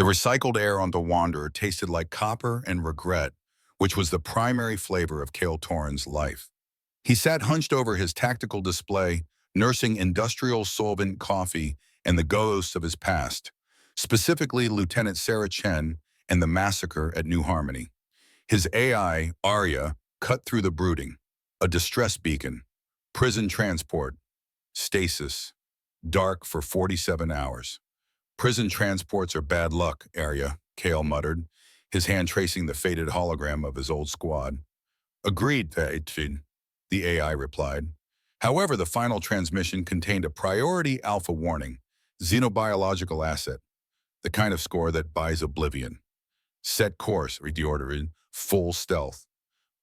The recycled air on the Wanderer tasted like copper and regret, which was the primary flavor of Kale Torren's life. He sat hunched over his tactical display, nursing industrial solvent coffee and the ghosts of his past, specifically Lieutenant Sarah Chen and the massacre at New Harmony. His AI, Arya, cut through the brooding. A distress beacon. Prison transport. Stasis. Dark for 47 hours. Prison transports are bad luck, Arya, Kale muttered, his hand tracing the faded hologram of his old squad. Agreed, Thaitfin, the AI replied. However, the final transmission contained a priority alpha warning, xenobiological asset, the kind of score that buys oblivion. Set course, reordered, full stealth.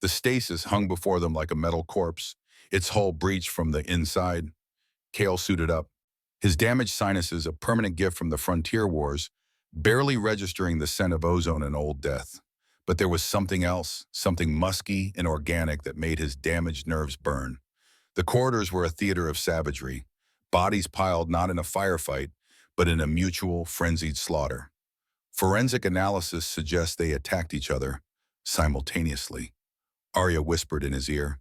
The stasis hung before them like a metal corpse, its hull breached from the inside. Kale suited up, his damaged sinuses a permanent gift from the frontier wars, barely registering the scent of ozone and old death. But there was something else, something musky and organic that made his damaged nerves burn. The corridors were a theater of savagery, bodies piled not in a firefight, but in a mutual, frenzied slaughter. Forensic analysis suggests they attacked each other simultaneously. Arya whispered in his ear.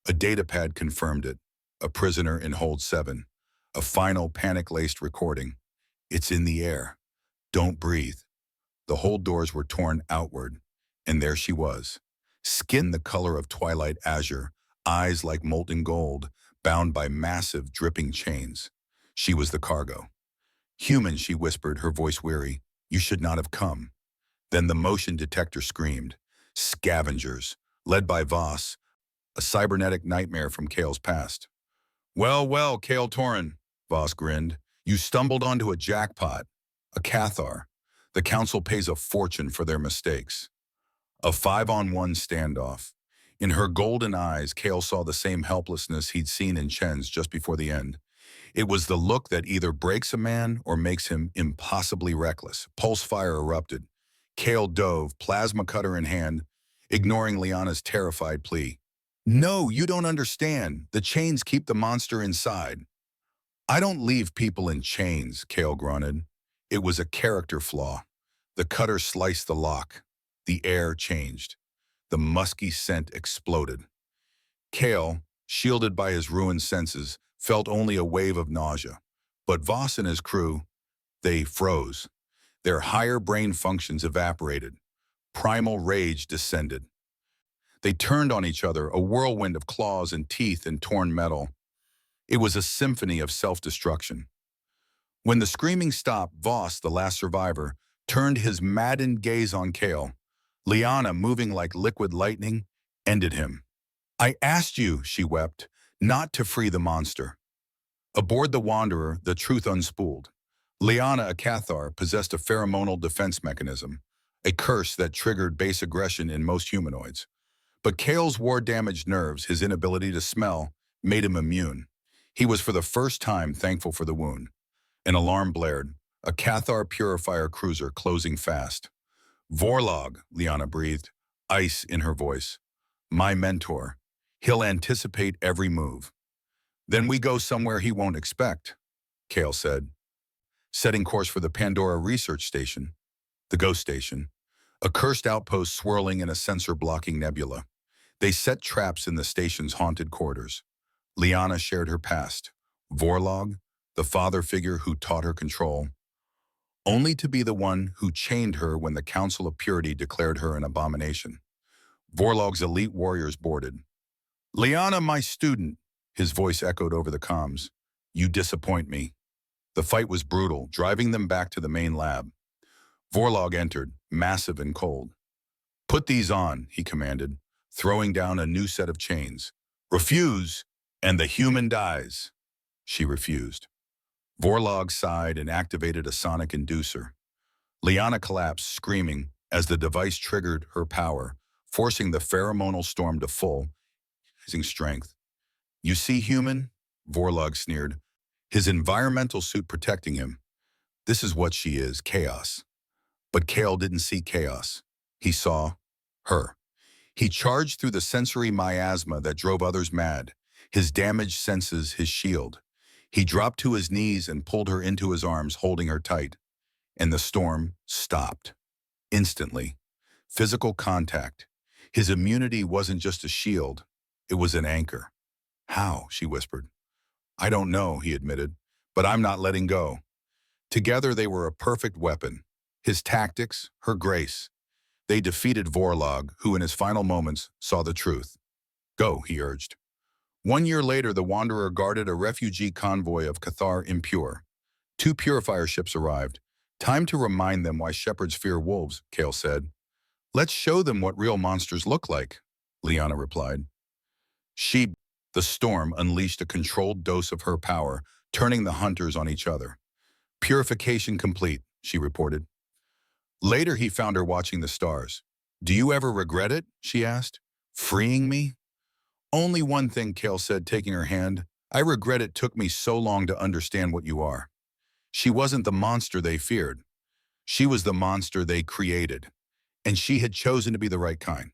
A datapad confirmed it, a prisoner in Hold 7, a final panic-laced recording. It's in the air. Don't breathe. The hold doors were torn outward, and there she was, skin the color of twilight azure, eyes like molten gold, bound by massive, dripping chains. She was the cargo. Human, she whispered, her voice weary. You should not have come. Then the motion detector screamed. Scavengers, led by Voss, a cybernetic nightmare from Kale's past. Well, well, Kale Torren, Voss grinned. You stumbled onto a jackpot, a Cathar. The council pays a fortune for their mistakes. A 5-on-1 standoff. In her golden eyes, Kale saw the same helplessness he'd seen in Chen's just before the end. It was the look that either breaks a man or makes him impossibly reckless. Pulse fire erupted. Kale dove, plasma cutter in hand, ignoring Liana's terrified plea. No, you don't understand. The chains keep the monster inside. I don't leave people in chains, Kale grunted. It was a character flaw. The cutter sliced the lock. The air changed. The musky scent exploded. Kale, shielded by his ruined senses, felt only a wave of nausea. But Voss and his crew, they froze. Their higher brain functions evaporated. Primal rage descended. They turned on each other, a whirlwind of claws and teeth and torn metal. It was a symphony of self-destruction. When the screaming stopped, Voss, the last survivor, turned his maddened gaze on Kale. Liana, moving like liquid lightning, ended him. I asked you, she wept, not to free the monster. Aboard the Wanderer, the truth unspooled. Liana, a Cathar, possessed a pheromonal defense mechanism, a curse that triggered base aggression in most humanoids. But Kale's war-damaged nerves, his inability to smell, made him immune. He was for the first time thankful for the wound. An alarm blared, a Cathar purifier cruiser closing fast. Vorlog, Liana breathed, ice in her voice. My mentor. He'll anticipate every move. Then we go somewhere he won't expect, Kale said, setting course for the Pandora Research Station, the Ghost Station, a cursed outpost swirling in a sensor-blocking nebula. They set traps in the station's haunted quarters. Liana shared her past. Vorlog, the father figure who taught her control, only to be the one who chained her when the Council of Purity declared her an abomination. Vorlog's elite warriors boarded. Liana, my student, his voice echoed over the comms. You disappoint me. The fight was brutal, driving them back to the main lab. Vorlog entered, massive and cold. Put these on, he commanded, throwing down a new set of chains. Refuse, and the human dies. She refused. Vorlog sighed and activated a sonic inducer. Liana collapsed, screaming, as the device triggered her power, forcing the pheromonal storm to full, using strength. You see, human? Vorlog sneered, his environmental suit protecting him. This is what she is, chaos. But Kale didn't see chaos. He saw her. He charged through the sensory miasma that drove others mad, his damaged senses his shield. He dropped to his knees and pulled her into his arms, holding her tight. and the storm stopped. Instantly. Physical contact. His immunity wasn't just a shield, it was an anchor. How? She whispered. I don't know, he admitted, but I'm not letting go. Together they were a perfect weapon. His tactics, her grace. They defeated Vorlog, who in his final moments saw the truth. Go, he urged. 1 year later, the Wanderer guarded a refugee convoy of Cathar impure. 2 purifier ships arrived. Time to remind them why shepherds fear wolves, Kale said. Let's show them what real monsters look like, Liana replied. She, the storm, unleashed a controlled dose of her power, turning the hunters on each other. Purification complete, she reported. Later, he found her watching the stars. Do you ever regret it? She asked. Freeing me? Only one thing, Kale said, taking her hand. I regret it took me so long to understand what you are. She wasn't the monster they feared. She was the monster they created. And she had chosen to be the right kind.